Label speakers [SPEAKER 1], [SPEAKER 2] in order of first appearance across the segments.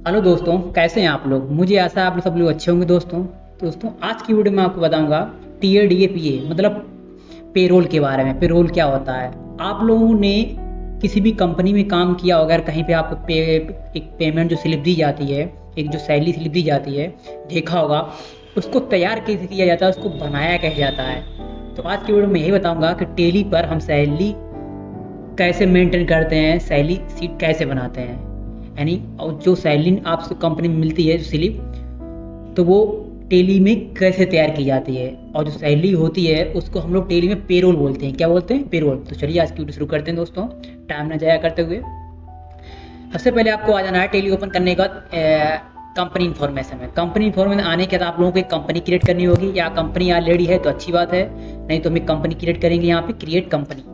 [SPEAKER 1] Hello दोस्तों, कैसे हैं आप लोग। मुझे आशा है आप लोग सब लोग अच्छे होंगे। दोस्तों आज की वीडियो में आपको बताऊंगा TADAPA मतलब पेरोल के बारे में। पेरोल क्या होता है। आप लोगों ने किसी भी कंपनी में काम किया होगा, अगर कहीं पे आपको एक पेमेंट जो स्लिप दी जाती है, एक जो सैलरी स्लिप दी जाती है, देखा होगा। उसको तैयार कैसे किया जाता है, उसको बनाया कैसे जाता है। तो आज की वीडियो में यही बताऊंगा कि टेली पर हम सैलरी कैसे मेंटेन करते हैं, सैलरी सीट कैसे बनाते हैं। यानी और जो सैलरी आपको कंपनी में मिलती है, जो स्लिप, तो वो टेली में कैसे तैयार की जाती है। और जो सैलरी होती है उसको हम लोग टेली में पेरोल बोलते हैं। क्या बोलते हैं? पेरोल। तो चलिए आज की वीडियो शुरू करते हैं दोस्तों, टाइम ना जाया करते हुए। सबसे पहले आपको आ जाना है टेली ओपन करने के बाद कंपनी इन्फॉर्मेशन में। कंपनी इन्फॉर्मेशन आने के बाद आप लोगों को एक कंपनी क्रिएट करनी होगी, या कंपनी ऑलरेडी है तो अच्छी बात है, नहीं तो हम एक कंपनी क्रिएट करेंगे यहाँ पे, क्रिएट कंपनी।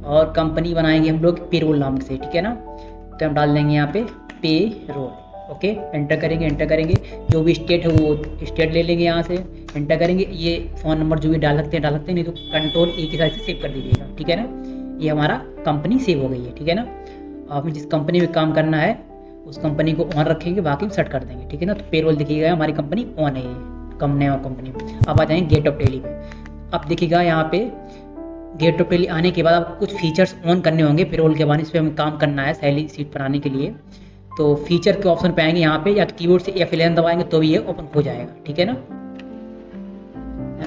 [SPEAKER 1] और कंपनी बनाएंगे हम लोग पेरोल नाम से, ठीक है ना। तो हम डाल देंगे यहाँ पे पे रोल। ओके, एंटर करेंगे। एंटर करेंगे, जो भी स्टेट है वो स्टेट ले लेंगे यहाँ से। एंटर करेंगे, ये फ़ोन नंबर जो भी डाल सकते हैं डाल सकते हैं, नहीं तो कंट्रोल ए के साथ से सेव कर दीजिएगा, ठीक है ना। ये हमारा कंपनी सेव हो गई है, ठीक है ना। आपने जिस कंपनी में काम करना है उस कंपनी को ऑन रखेंगे, बाकी सेट कर देंगे, ठीक है ना। तो पेरोल दिखेगा हमारी कंपनी ऑन है, कंपनी और कंपनी। अब आ जाएंगे गेट ऑफ टेली पे। अब दिखेगा यहाँ पे गेट ऑफ टेली आने के बाद आपको कुछ फीचर्स ऑन करने होंगे पेरोल के बाद। इस पर हमें काम करना है सैलरी सीट बनाने के लिए। तो फीचर के ऑप्शन पे आएंगे यहाँ पे, या कीबोर्ड से F11 दबाएंगे तो भी ये ओपन हो जाएगा, ठीक है ना।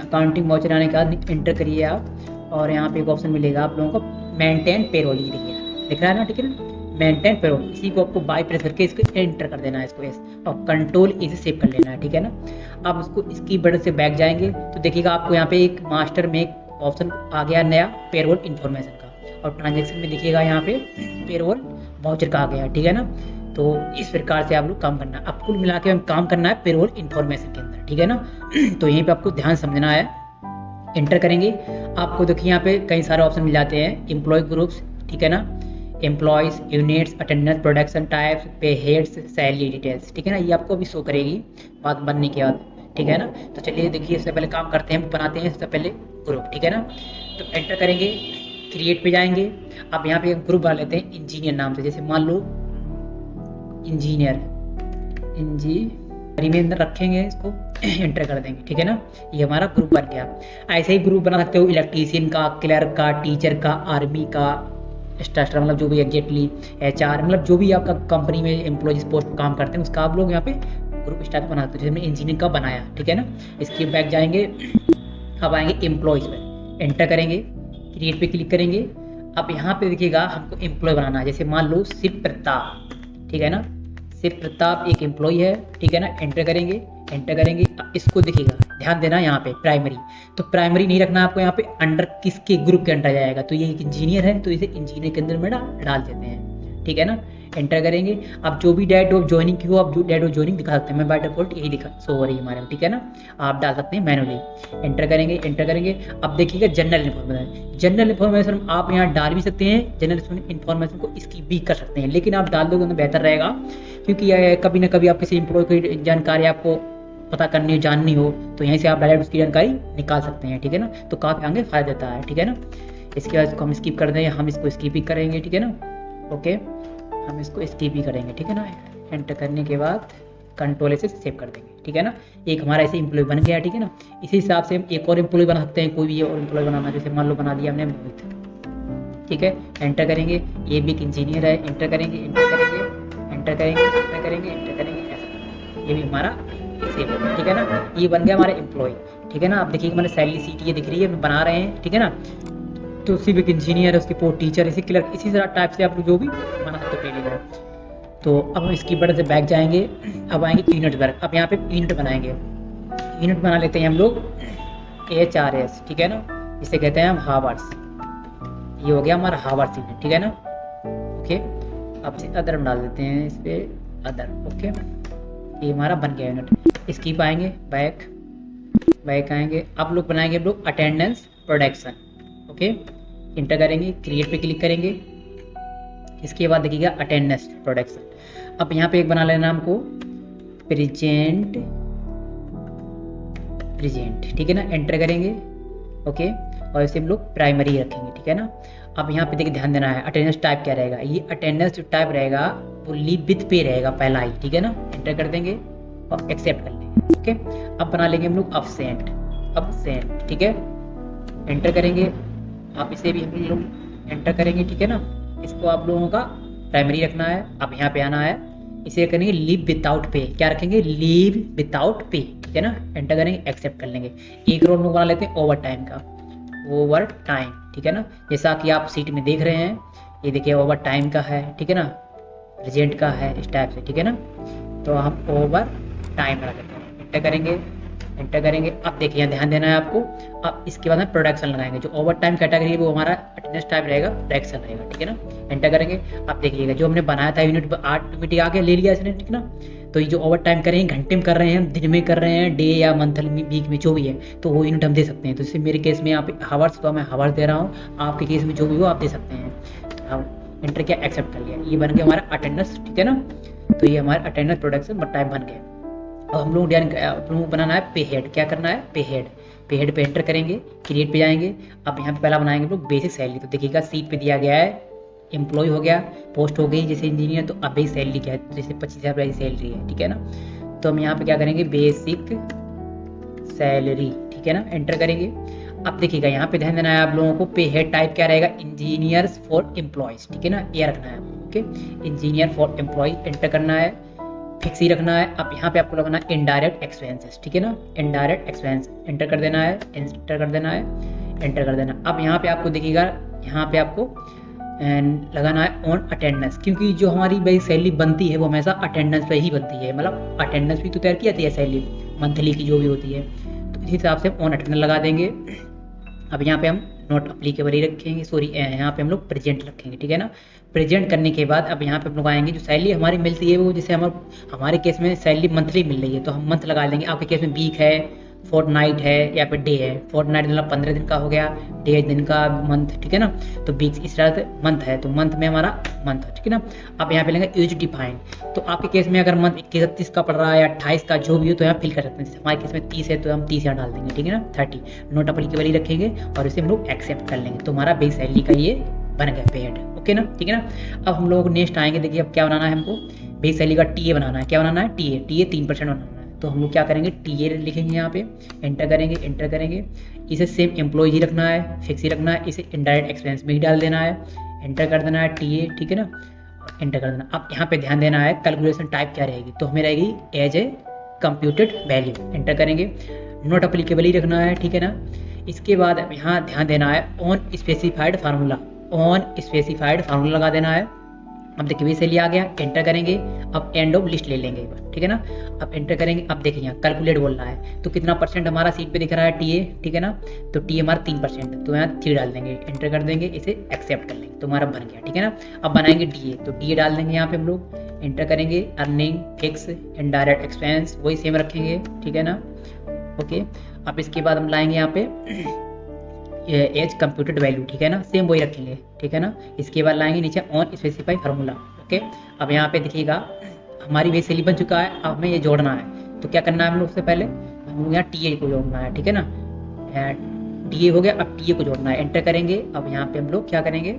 [SPEAKER 1] अकाउंटिंग वाउचर आने के बाद एंटर करिए आप, और यहाँ पे एक ऑप्शन मिलेगा आप लोगों को मेंटेन पेरोल, ये देखिए दिख रहा है ना, ठीक है ना। मेंटेन पेरोल, इसी को आपको बाय प्रेस करके इसको एंटर कर देना है, इसको एस, और कंट्रोल इसे सेव कर लेना है, ठीक है ना। आप उसको इसकी बटन से बैक जाएंगे तो देखिएगा आपको यहाँ पे एक मास्टर में एक ऑप्शन आ गया नया, पेरोल इन्फॉर्मेशन का। और ट्रांजेक्शन में देखिएगा यहाँ पे पेरोल वाउचर का आ गया, ठीक है ना। तो इस प्रकार से आप लोग काम करना है। अब कुल मिला के हम काम करना है पेरोल इन्फॉर्मेशन के अंदर, ठीक है ना। तो यहीं पे आपको ध्यान समझना है। एंटर करेंगे, आपको देखिए यहाँ पे कई सारे ऑप्शन मिल जाते हैं। एम्प्लॉय ग्रुप्स, ठीक है ना, employees, units, attendance, production types, पे हेड्स, सैलरी डिटेल्स, ठीक है ना। ये आपको अभी शो करेगी बात बनने के बाद, ठीक है ना। तो चलिए देखिए, इससे पहले काम करते हैं, बनाते हैं सबसे पहले ग्रुप, ठीक है ना। तो एंटर करेंगे, क्रिएट पे जाएंगे। अब यहाँ पे ग्रुप बना लेते हैं इंजीनियर नाम से। जैसे मान लो इंजीनियर में अंदर रखेंगे इसको, एंटर कर देंगे, ठीक है ना। ये हमारा ग्रुप बन गया। ऐसे ही ग्रुप बना सकते हो इलेक्ट्रीशियन का, क्लर्क का, टीचर का, आर्मी का, स्टार मतलब जो भी एग्जैक्टली HR, मतलब जो भी आपका कंपनी में एम्प्लॉय पोस्ट पर काम करते हैं उसका आप लोग यहाँ पे ग्रुप स्टार बना सकते हो। जैसे हमने इंजीनियर का बनाया, ठीक है ना। इसके बैक जाएंगे, अब आएंगे एम्प्लॉयज पे, एंटर करेंगे, क्रिएट पे क्लिक करेंगे। अब यहाँ पे देखिएगा हमको एम्प्लॉय बनाना है। जैसे मान लो शिव प्रताप, ठीक है ना। शिव प्रताप एक एम्प्लॉय है, ठीक है ना। एंटर करेंगे। एंटर करेंगे, अब इसको देखिएगा, ध्यान देना यहाँ पे प्राइमरी, तो प्राइमरी नहीं रखना आपको। यहाँ पे अंडर किसके ग्रुप के अंडर जाएगा, तो ये एक इंजीनियर है तो इसे इंजीनियर के अंदर में डाल देते हैं, ठीक है ना। एंटर करेंगे। अब जो भी डेट ऑफ ज्वाइनिंग की हो आप डेट ऑफ ज्वाइनिंग दिखा सकते हैं। मैं बाय डिफॉल्ट यही दिखा शो हो रही है हमारे में, ठीक है ना। आप डाल सकते हैं मैनुअली। एंटर करेंगे। एंटर करेंगे, अब देखिएगा जनरल इन्फॉर्मेशन। जनरल इन्फॉर्मेशन आप यहाँ डाल भी सकते हैं, जनरल इन्फॉर्मेशन को स्किप भी कर सकते हैं, लेकिन आप डाल दोगे तो बेहतर रहेगा। क्योंकि कभी ना कभी आप किसी एम्प्लॉय की जानकारी आपको पता करनी हो, जाननी हो, तो यहीं से आप डायरेक्ट उसकी जानकारी निकाल सकते हैं, ठीक है ना। तो काफ़ी आगे फायदा देता है, ठीक है ना। इसके बाद इसको हम स्किप कर दें, हम इसको स्किप ही करेंगे, ठीक है ना। ओके, हम इसको स्किप ही करेंगे, ठीक है ना। एंटर करने के बाद कंट्रोल से सेव कर देंगे, ठीक है ना। एक हमारा ऐसे एम्प्लॉय बन गया, ठीक है ना। इसी हिसाब से हम एक और एम्प्लॉय बना सकते हैं, कोई भी और एम्प्लॉय बनाना। जैसे मान लो बना दिया हमने मोहित, ठीक है। एंटर करेंगे, ये भी एक इंजीनियर है। एंटर करेंगे, एंटर करेंगे, एंटर करेंगे, एंटर करेंगे, एंटर करेंगे, ऐसा ये भी हमारा सेव है, ठीक है ना। ये बन गया हमारा एम्प्लॉय, ठीक है ना। आप देखिए हमारे सैलरी सीट ये दिख रही है, हम बना रहे हैं, ठीक है ना। तो उसी भी एक इंजीनियर है, उसके पोस्ट टीचर, इसी क्लर्क, इसी तरह टाइप से आप जो भी बना सकते हो टेली में। तो अब हम इसकी बटन से बैक जाएंगे, अब आएंगे यूनिट वर्क। अब यहाँ पे यूनिट बनाएंगे, यूनिट बना लेते हैं हम लोग HRS, ठीक है ना, जिसे कहते हैं हम हावर्स। ये हो गया हमारा हावर्स यूनिट, ठीक है ना। ओके, अब से अदर डाल देते हैं इस पे, अदर। ओके, ये हमारा बन गया यूनिट। स्किप आएंगे, बैक आएंगे। अब लोग बनाएंगे हम लोग अटेंडेंस प्रोडक्शन। ओके, इंटर करेंगे, क्रिएट पे क्लिक करेंगे। इसके बाद देखिएगा अटेंडेंस प्रोडक्शन। अब यहाँ पे एक बना लेना हमको प्रेजेंट, ठीक है ना। एंटर करेंगे, ओके, और इसे हम लोग प्राइमरी रखेंगे, ठीक है ना। अब यहाँ पे देखिए ध्यान देना है अटेंडेंस टाइप क्या रहेगा। ये अटेंडेंस जो टाइप रहेगा वो लीव विथ पे रहेगा पहला ही, ठीक है ना। एंटर कर देंगे और एक्सेप्ट कर लेंगे, ओके। अब बना लेंगे हम लोग अब्सेंट, ठीक है। एंटर करेंगे, आप इसे भी हम लोग एंटर करेंगे, ठीक है ना। इसको आप लोगों का प्राइमरी रखना है। अब यहाँ पे आना है, इसे करेंगे लीव विदाउट पे, क्या रखेंगे, लीव विदाउट पे, ठीक है ना। एंटर करेंगे, एक्सेप्ट कर लेंगे। एक रोल बना लेते हैं ओवर टाइम का, ओवर टाइम, ठीक है ना। जैसा कि आप सीट में देख रहे हैं, ये देखिए ओवर टाइम का है, ठीक है ना, प्रेजेंट का है, इस टाइप से, ठीक है ना। तो हम ओवर टाइम रख देते हैं, एंटर करेंगे। अब देखिए यहाँ ध्यान देना है आपको। अब इसके बाद हम प्रोडक्शन लगाएंगे। जो ओवर टाइम कैटेगरी है वो हमारा अटेंडेंस टाइप रहेगा, प्रोडक्शन रहेगा, ठीक है ना। एंटर करेंगे। अब देखिएगा जो हमने बनाया था यूनिट ऑटोमेटिक आगे ले लिया इसने, ठीक ना। तो ये जो ओवर टाइम कर रहे हैं, घंटे में कर रहे हैं, दिन में कर रहे हैं, डे या मंथली वीक में जो भी है, तो वो यूनिट हम दे सकते हैं। तो इससे मेरे केस में यहाँ पे हावर्स, तो मैं हावर्स दे रहा हूँ, आपके केस में जो भी हो आप दे सकते हैं। तो हम एंटर किया, एक्सेप्ट कर लिया, ये बन गया हमारा अटेंडेंस, ठीक है ना। तो ये हमारा अटेंडेंस प्रोडक्शन टाइप बन गया। अब हम लोग बनाना है पे हेड। क्या करना है, पे हेड पे एंटर करेंगे, क्रिएट पे जाएंगे। अब यहाँ पे पहला बनाएंगे हम लोग बेसिक सैलरी। तो देखिएगा सीट पे दिया गया है एम्प्लॉय हो गया, पोस्ट हो गई जैसे इंजीनियर, तो अब बेसिक सैलरी क्या है, जैसे 25,000 रुपये सैलरी है, ठीक है ना। तो हम यहाँ पे क्या करेंगे, बेसिक सैलरी, ठीक है ना। एंटर करेंगे। अब देखिएगा यहाँ पे ध्यान देना है आप लोगों को, पे हेड टाइप क्या रहेगा, इंजीनियर्स फॉर एम्प्लॉयज, ठीक है ना, ये रखना है, okay. Engineer for employ enter करना है, फिक्स ही रखना है। अब यहाँ पे आपको लगाना है इनडायरेक्ट एक्सपेंसेस, ठीक है ना, इनडायरेक्ट एक्सपेंस एंटर कर देना है, एंटर कर देना। अब यहाँ पे आपको देखिएगा, यहाँ पे आपको लगाना है ऑन अटेंडेंस, क्योंकि जो हमारी भाई सैलरी बनती है वो हमेशा अटेंडेंस पे ही बनती है, मतलब अटेंडेंस भी तो तैयार की जाती है सैलरी मंथली की जो भी होती है, तो इस हिसाब से ऑन अटेंडेंस लगा देंगे। अब यहाँ पे हम नॉट अप्लीकेबल ही रखेंगे, सॉरी यहाँ पे हम लोग प्रेजेंट रखेंगे, ठीक है ना। प्रेजेंट करने के बाद अब यहाँ पे हम लोग आएंगे, जो सैलरी हमारी मिलती है वो, जैसे हमारे केस में सैलरी मंथली मिल रही है तो हम मंथ लगा देंगे। आपके केस में वीक है, फोर्टनाइट है या फिर डे है। फोर्टनाइट मतलब 15 दिन का हो गया, डे दिन का मंथ, ठीक है ना। तो वीक इस तरह से मंथ है, तो मंथ में हमारा मंथ, ठीक है ना। अब यहाँ पे लेंगे एज डिफाइंड। तो आपके केस में अगर मंथ 31 का पड़ रहा है या 28 का जो भी हो तो यहाँ फिल कर सकते हैं। जैसे हमारे केस में 30 है तो हम 30 यहाँ डाल देंगे, ठीक है ना। 30 नोट अप्लीकेबल ही रखेंगे और इसे हम लोग एक्सेप्ट कर लेंगे। तो हमारा बेस सैलरी का ये बन गया पे हेड, ओके ना, ठीक है ना। अब हम लोग नेक्स्ट आएंगे, देखिए अब क्या बनाना है हमको, बेस सैलरी का टीए बनाना है। क्या बनाना है, टीए 3% बनाना है। तो हम लोग क्या करेंगे, टीए लिखेंगे यहाँ पे, एंटर करेंगे। इसे सेम एम्प्लॉय ही रखना है, फिक्स ही रखना है, इसे इनडायरेक्ट एक्सपेंस में ही डाल देना है, एंटर कर देना है टीए, ठीक है ना, एंटर कर देना। अब यहाँ पे ध्यान देना है कैलकुलेशन टाइप क्या रहेगी, तो हमें रहेगी as a computed value, enter करेंगे। नॉट अप्लीकेबल ही रखना है, ठीक है ना। इसके बाद अब यहाँ ध्यान देना है ऑन स्पेसिफाइड फार्मूला लगा देना है। अब देखिए वैसे आ गया, एंटर करेंगे। अब एंड ऑफ लिस्ट ले लेंगे एक बार, ठीक है ना। अब एंटर करेंगे। अब देखिए यहाँ कैलकुलेट बोल रहा है, तो कितना परसेंट हमारा सीट पे दिख रहा है, टीए, ठीक है ना। तो टीए हमारा 3%, तो यहाँ 3 डाल देंगे, एंटर कर देंगे, इसे एक्सेप्ट कर लेंगे, तो हमारा बन गया, ठीक है ना। अब बनाएंगे डीए, तो डीए डाल देंगे यहाँ पे हम लोग, एंटर करेंगे। अर्निंग, फिक्स, इनडायरेक्ट एक्सपेंस वही सेम रखेंगे, ठीक है ना, ओके। अब इसके बाद हम लाएंगे यहाँ पे एज कंप्यूटेड वैल्यू, ठीक है ना, सेम वही रखेंगे, ठीक है ना। इसके बाद लाएंगे नीचे ऑन स्पेसिफाई फार्मूला, ओके। अब यहाँ पे देखिएगा हमारी बेस सैलरी बन चुका है। अब हमें ये जोड़ना है, तो क्या करना है हम लोग, सबसे पहले हम लोग यहाँ टीए को जोड़ना है, ठीक है ना। टीए हो गया, अब टीए को जोड़ना है, एंटर करेंगे। अब यहाँ पे हम लोग क्या करेंगे,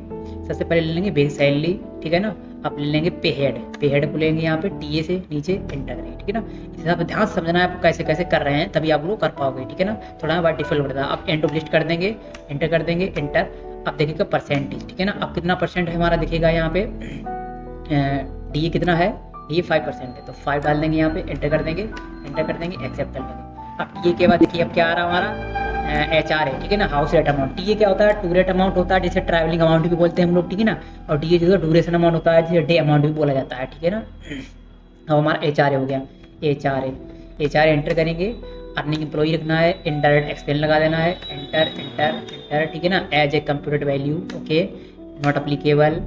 [SPEAKER 1] सबसे पहले ले लेंगे बेस सैलरी, ठीक है ना। अब ले लेंगे पे हेड को लेंगे यहाँ पे टीए से नीचे, एंटर करेंगे, ठीक है ना। इस हिसाब से ध्यान समझना है आपको कैसे कैसे कर रहे हैं, तभी आप लोग कर पाओगे, ठीक है ना। थोड़ा बार डिफरेंट बढ़ता है। अब एंड ऑफ लिस्ट कर देंगे, एंटर कर देंगे, एंटर। अब देखिएगा परसेंटेज, ठीक है ना। अब कितना परसेंट है हमारा दिखेगा यहाँ पे, डी कितना है, ये 5% है, तो 5 डाल देंगे यहाँ पे, एंटर कर देंगे, एक्सेप्ट कर लेंगे। अब टीए के बाद देखिए अब क्या आ रहा हमारा, HR है, ठीक है ना, हाउस रेट अमाउंट। टीए क्या होता है, टू रेट अमाउंट होता है, जैसे ट्रैवलिंग अमाउंट भी बोलते हैं हम लोग, ठीक है ना। और टीए जो है ड्यूरेशन अमाउंट होता है, जैसे डे अमाउंट भी बोला जाता है, ठीक है ना। अब हमारा HR हो गया, HR एंटर करेंगे। अर्निंग एम्प्लॉई रखना है, इनडायरेक्ट एक्सपेंस लगा देना है, एंटर, ठीक है ना। As a computed value, okay. Not applicable,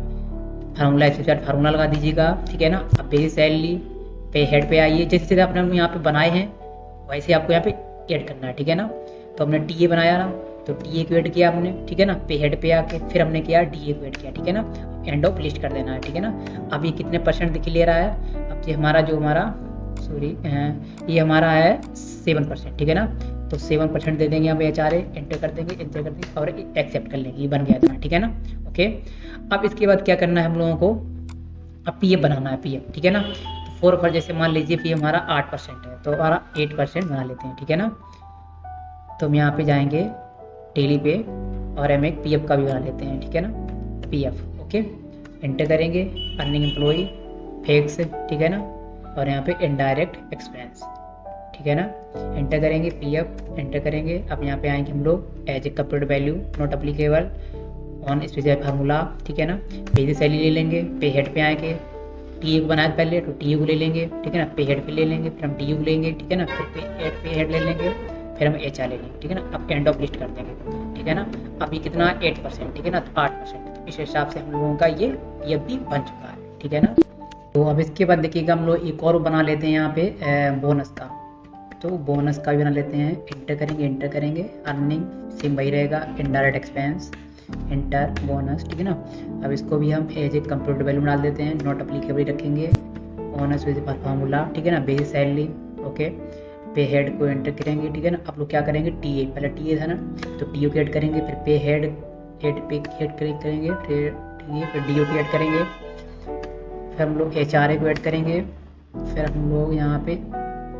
[SPEAKER 1] formula लगा दीजिएगा, ठीक है ना। अब बेसिक सैलरी पे हेड पे आइए, जैसे जैसे आपने यहाँ पे बनाए हैं वैसे आपको यहाँ पे ऐड करना है, ठीक है ना। तो हमने टीए बनाया ना, तो टीए को ऐड किया हमने, ठीक है ना। पे हेड पे आके फिर हमने किया डीए को ऐड किया, ठीक है ना। एंड ऑफ लिस्ट कर देना है, ठीक है ना। अब ये कितने परसेंट दिख ले रहा है, अब ये हमारा ये हमारा है 7%, ठीक है ना। तो 7% दे देंगे यहाँ पे HRA, एंटर कर देंगे और एक्सेप्ट कर लेंगे, ये बन गया था, ठीक है ना। ओके, अब इसके बाद क्या करना है हम लोगों को, अब PF बनाना है, PF, ठीक है ना। तो 4 पर जैसे मान लीजिए PF हमारा 8% है, तो हमारा 8% बना लेते हैं, ठीक है ना। तो हम यहाँ पे जाएंगे डेली पे और हम एक PF का भी बना लेते हैं, ठीक है ना, PF। ओके, एंटर करेंगे, अर्निंग एम्प्लॉई फिक्स, ठीक है ना, और यहाँ पे इनडायरेक्ट एक्सपेंस, ठीक है ना, एंटर करेंगे PF, एंटर करेंगे। अब यहाँ पे आएंगे हम लोग as a computer value not applicable on specified formula, ठीक है ना। बेसिक सैलरी ले लेंगे, पे हेड पे आएंगे, टीए को बनाया पहले तो टीए को ले लेंगे, ठीक है ना, पे हेड पे ले लेंगे, फिर हम टीए को लेंगे, ठीक है ना, फिर पे हेड ले लेंगे, फिर हम HR ले लेंगे, ठीक है ना। अब एंड ऑफ लिस्ट कर देंगे, ठीक है ना। अब ये कितना 8%, ठीक है ना, तो 8%, तो इस हिसाब से हम लोगों का ये भी बन चुका है, ठीक है ना। तो अब इसके बाद देखिएगा हम लोग एक और बना लेते हैं यहाँ पे बोनस का, तो बोनस का भी बना लेते हैं, एंटर करेंगे, अर्निंग सेम वही रहेगा, इनडायरेक्ट एक्सपेंस, एंटर बोनस, ठीक है ना। अब इसको भी हम एज ए कंप्यूटर वैल्यू डाल देते हैं, नॉट अप्लीकेबल रखेंगे, बोनस विद फार्मूला, ठीक है ना, बेसिक सैलरी, ओके, पे हेड को एंटर करेंगे, ठीक है ना। आप लोग क्या करेंगे, टीए, पहले टीए था ना, तो टीओ को ऐड करेंगे, फिर पे हेड करेंगे, फिर टीए, फिर डीओ को ऐड करेंगे, फिर हम लोग HRA को ऐड करेंगे, फिर हम लोग यहाँ पे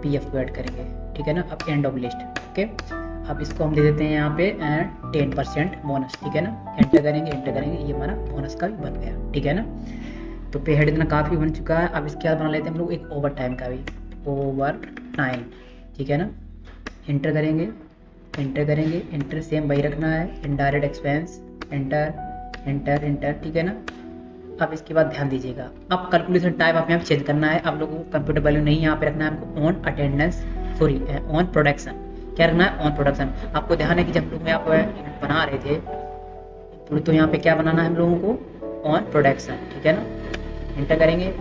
[SPEAKER 1] PF को ऐड करेंगे, ठीक है ना। अब एंड ऑफ लिस्ट, ओके। अब इसको हम दे देते हैं यहाँ पे 10% बोनस, ठीक है ना, एंटर करेंगे, ये हमारा बोनस का भी बन गया, ठीक है ना। तो पे हेड इतना काफ़ी बन चुका है। अब इसके बाद बना लेते हैं हम लोग एक ओवर टाइम का भी, ओवर टाइम, ठीक है ना, एंटर करेंगे, एंटर सेम वही रखना है, इनडायरेक्ट एक्सपेंस, एंटर, ठीक है ना। अब इसके बाद ध्यान दीजिएगा, अब कैलकुलेशन टाइप आप यहाँ चेंज करना है, आप लोगों को कंप्यूटर वैल्यू नहीं यहाँ पे रखना है, हमको on attendance, sorry on production, क्या रखना है, ऑन प्रोडक्शन। आपको ध्यान है कि जब लोग आप बना रहे थे तो यहाँ पे क्या बनाना है हम लोगों को, ऑन प्रोडक्शन, ठीक है ना, एंटर करेंगे,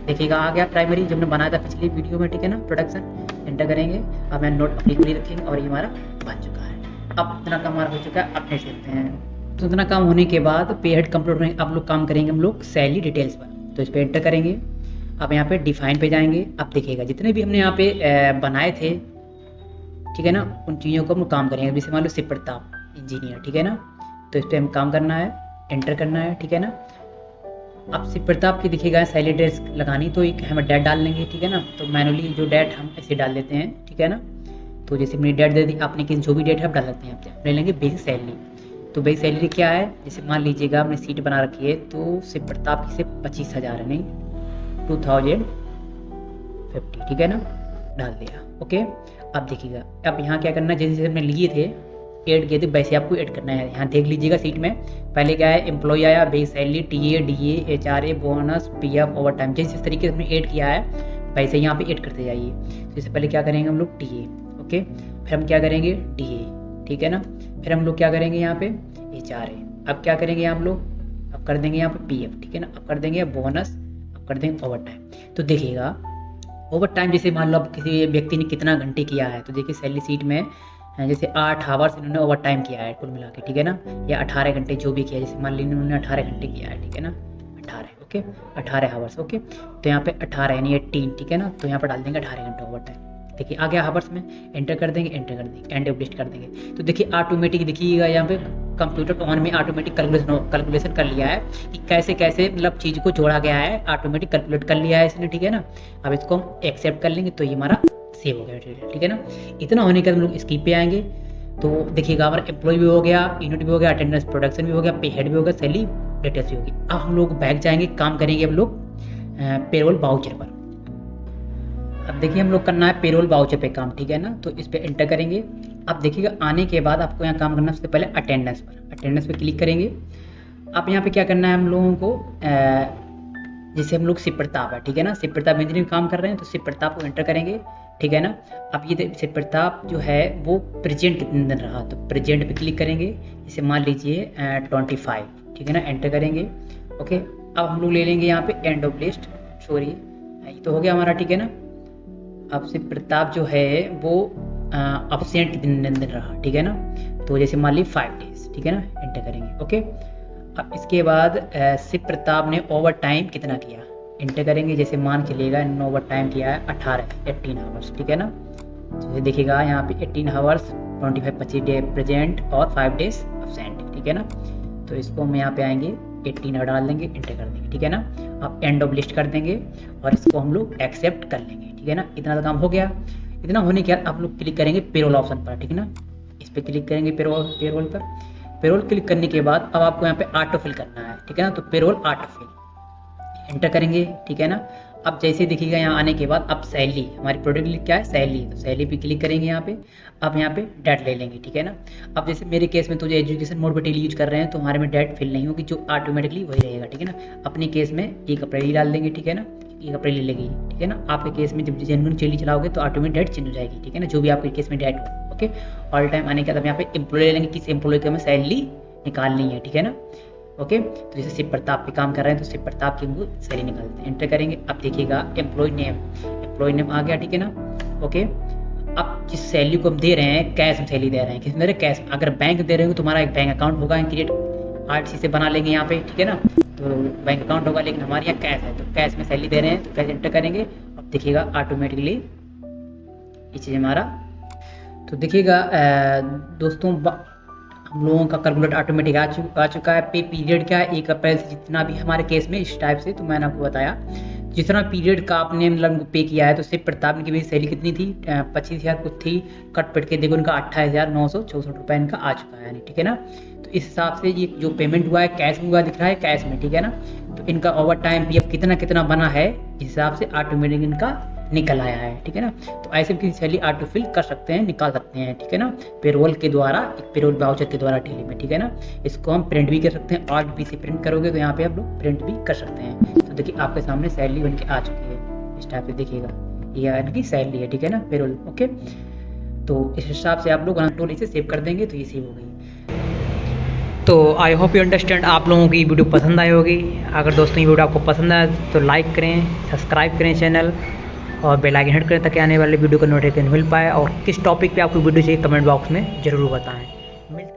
[SPEAKER 1] देखिएगा आ गया प्राइमरी जो हमने बनाया था पिछली वीडियो में, ठीक है ना, प्रोडक्शन, एंटर करेंगे। अब मैं नोट अप्लीकेबल रखेंगे और ये हमारा बन चुका है। अब इतना काम हमारा हो चुका है, अपडेट करते हैं। तो इतना काम होने के बाद पे हेड कंप्यूटर में आप लोग काम करेंगे हम लोग सैलरी डिटेल्स पर, तो इस पर एंटर करेंगे। अब यहाँ पे डिफाइन पे जाएंगे, अब देखिएगा जितने भी हमने यहाँ पे बनाए थे, ठीक है ना, उन चीज़ों को हम काम करेंगे। जैसे मान लो शिव प्रताप इंजीनियर, ठीक है ना, तो इस पर हम काम करना है, एंटर करना है, ठीक है ना। अब शिव प्रताप की देखिएगा सैलरी डिटेल्स लगानी, तो एक हम डेट डाल लेंगे, ठीक है ना। तो मैनुअली जो डेट हम ऐसे डाल देते हैं, ठीक है ना। तो जैसे मैंने डेट दे दी, आपने किसी जो भी डेट है आप डाल सकते हैं, आप ले लेंगे बेसिक सैलरी। तो बेसिक सैलरी क्या है, जैसे मान लीजिएगा आपने सीट बना रखी है, तो शिव प्रताप की सिर्फ 25,000 है, नहीं 2050, ठीक है ना, डाल दिया, ओके। अब देखिएगा, अब यहाँ क्या करना है, जैसे हमने लिए थे ऐड किए थे वैसे आपको ऐड करना है। यहाँ देख लीजिएगा सीट में पहले क्या है, एम्प्लॉय आया, base salary, TA, DA, HRA, bonus, PF, over time, जिस तरीके से हमने ऐड किया है वैसे यहाँ पे ऐड करते जाइए। जैसे पहले क्या करेंगे हम लोग, टीए, ओके, फिर हम क्या करेंगे, डीए, ठीक है ना, फिर हम लोग क्या करेंगे यहाँ पे HRA, अब क्या करेंगे हम लोग, अब कर देंगे यहाँ पे PF, ठीक है ना, अब कर देंगे बोनस, अब कर देंगे ओवर टाइम। तो देखिएगा ओवर टाइम जैसे मान लो अब किसी व्यक्ति ने कितना घंटे किया है, तो देखिए सैलरी सीट में जैसे 8 आवर्स इन्होंने ओवर टाइम किया है कुल मिला के, ठीक है ना, या 18 घंटे जो भी किया, जैसे मान लीजिए उन्होंने 18 घंटे किया है, ठीक है ना, 18, ओके, 18 आवर्स, ओके। तो यहाँ पे 18 यानी 18, ठीक है ना, तो यहाँ पर डाल देंगे 18 घंटे ओवर टाइम। देखिए आ गया आवर्स में, एंटर कर देंगे, एंड ऑफ लिस्ट कर देंगे। तो देखिए ऑटोमेटिक देखिएगा यहाँ पे कंप्यूटर ऑन में ऑटोमेटिक कैलकुलेशन कर लिया है कि कैसे कैसे मतलब चीज़ को जोड़ा गया है, ऑटोमेटिक कैलकुलेट कर लिया है इसने, ठीक है ना। अब इसको हम एक्सेप्ट कर लेंगे, तो ये हमारा सेव हो गया, ठीक है ना। इतना होने के बाद हम लोग स्कीप पे आएंगे, तो देखिएगा हमारा एम्प्लॉय भी हो गया, यूनिट भी हो गया, अटेंडेंस प्रोडक्शन भी हो गया, पे हेड भी हो गया, सैलरी डिटेल्स भी होगी। अब हम लोग बैक जाएंगे, काम करेंगे हम लोग पेरोल वाउचर पर। अब देखिए हम लोग करना है पेरोल वाउचर पे काम, ठीक है ना, तो इस पर एंटर करेंगे। अब देखिएगा आने के बाद आपको यहाँ काम करना है, सबसे पहले अटेंडेंस पे क्लिक करेंगे। अब यहाँ पे क्या करना है हम लोगों को, जैसे हम लोग शिव प्रताप है, ठीक है ना, शिव प्रताप इंजीनियर काम कर रहे हैं, तो शिव प्रताप को एंटर करेंगे, ठीक है ना। अब ये शिव प्रताप जो है वो प्रेजेंट कितने दिन रहा, तो प्रेजेंट पे क्लिक करेंगे, जैसे मान लीजिए 25, ठीक है ना, एंटर करेंगे, ओके। अब हम लोग ले लेंगे यहाँ पे एंड ऑफ लिस्ट, सॉरी ये तो हो गया हमारा, ठीक है ना। अब शिव प्रताप जो है वो अब्सेंट कितने दिन रहा, ठीक है ना, तो जैसे मान लीजिए 5 डेज, ठीक है ना, एंटर करेंगे, ओके। अब इसके बाद शिव प्रताप ने ओवर टाइम कितना किया, एंटर करेंगे, जैसे मान के चलिएगा इन्होंने ओवर टाइम किया है 18 आवर्स, ठीक है ना। जैसे देखिएगा यहाँ पे 18 आवर्स 25 25 डे प्रेजेंट और 5 डेज अब्सेंट, ठीक है ना। तो इसको हम यहाँ पे आएंगे 18 डाल देंगे, इंटर कर देंगे, ठीक है ना। अब एंड ऑफ लिस्ट कर देंगे और इसको हम लोग एक्सेप्ट कर लेंगे, ठीक है ना। इतना तो काम हो गया। इतना होने के बाद आप लोग क्लिक करेंगे पेरोल ऑप्शन पर, ठीक है ना। इस पर क्लिक करेंगे पेरोल पर। पेरोल क्लिक करने के बाद अब आपको यहाँ पे ऑटो फिल करना है, ठीक है ना। तो पेरोल ऑटो फिल इंटर करेंगे, ठीक है ना। अब जैसे दिखेगा यहाँ आने के बाद अब सैलरी, हमारी प्रोडक्ट क्या है सैलरी, तो सैलरी पे क्लिक करेंगे यहाँ पे। अब यहाँ पे डेट ले लेंगे, ठीक है ना। अब जैसे मेरे केस में तो जो एजुकेशन मोड पे डेली यूज कर रहे हैं तो हमारे में डेट फिल नहीं होगी, जो ऑटोमेटिकली वही रहेगा, ठीक है ना। अपने केस में 1 अप्रैल डाल देंगे, ठीक है ना। 1 अप्रैल लेगी, ठीक है ना। आपके केस में जब जेन्युइन चेली चलाओगे तो ऑटोमेटिक डेट चेंज हो जाएगी, ठीक है ना, जो भी आपके केस में डेट हो। ओके, ऑल टाइम आने के बाद यहाँ पे एम्प्लॉय ले लेंगे, किस एम्प्लॉय की हमें सैलरी निकालनी है, ठीक है ना। ओके, तो जैसे शिव प्रताप पे काम कर रहे हैं तो शिव प्रताप की हमको सैलरी निकालते हैं, इंटर करेंगे। अब देखिएगा एम्प्लॉय नेम आ गया, ठीक है ना। ओके, अब जिस सैलरी को हम दे रहे हैं कैश में सैलरी दे रहे हैं, किस में कैश। अगर बैंक दे रहे हो तो तुम्हारा एक बैंक अकाउंट होगा क्रिएट, आरसी से बना लेंगे यहाँ पे, ठीक है ना। तो बैंक अकाउंट होगा, लेकिन हमारे यहाँ कैश है तो कैश में सैलरी दे रहे हैं तो कैश इंटर करेंगे। अब देखिएगा ऑटोमेटिकली ये चीज़ हमारा, तो देखिएगा दोस्तों हम लोगों का कैलकुलेट ऑटोमेटिक आ चुका है। पे पीरियड क्या है 1 अप्रैल से, जितना भी हमारे केस में इस टाइप से, तो मैंने आपको बताया जितना पीरियड का आपने मतलब पे किया है। तो सिर्फ प्रताप की मेरी सैलरी कितनी थी 25,000 कुछ थी, कट पट के देखो उनका 28,964 रुपये इनका आ चुका है, यानी ठीक है ना। तो इस हिसाब से ये जो पेमेंट हुआ है कैश में हुआ दिख रहा है कैश में, ठीक है ना। तो इनका ओवर टाइम पी कितना कितना बना है इस हिसाब से ऑटोमेटिक इनका निकल आया है, ठीक है ना। तो ऐसे भी सैलरी ऑटो फिल कर सकते हैं, निकाल सकते हैं, ठीक है ना। पेरोल के द्वारा, एक पेरोल वाउचर के द्वारा डेली में, ठीक है ना। इसको हम प्रिंट भी कर सकते हैं, ऑल्ट बी से प्रिंट करोगे तो यहाँ पे आप लोग प्रिंट भी कर सकते हैं। तो देखिए आपके सामने सैलरी बन के आ चुकी है, इस टाइप से देखिएगा ये इनकी सैलरी है, ठीक है ना, पेरोल। ओके, तो इस हिसाब से आप लोग कंट्रोल इसे सेव कर देंगे तो ये सेव हो गई। तो आई होप यू अंडरस्टैंड, आप लोगों की वीडियो पसंद आई होगी। अगर दोस्तों ये वीडियो आपको पसंद आए तो लाइक करें, सब्सक्राइब करें चैनल और बेल आइकन हिट करें ताकि आने वाले वीडियो का नोटिफिकेशन मिल पाए। और किस टॉपिक पे आपको वीडियो चाहिए कमेंट बॉक्स में ज़रूर बताएं।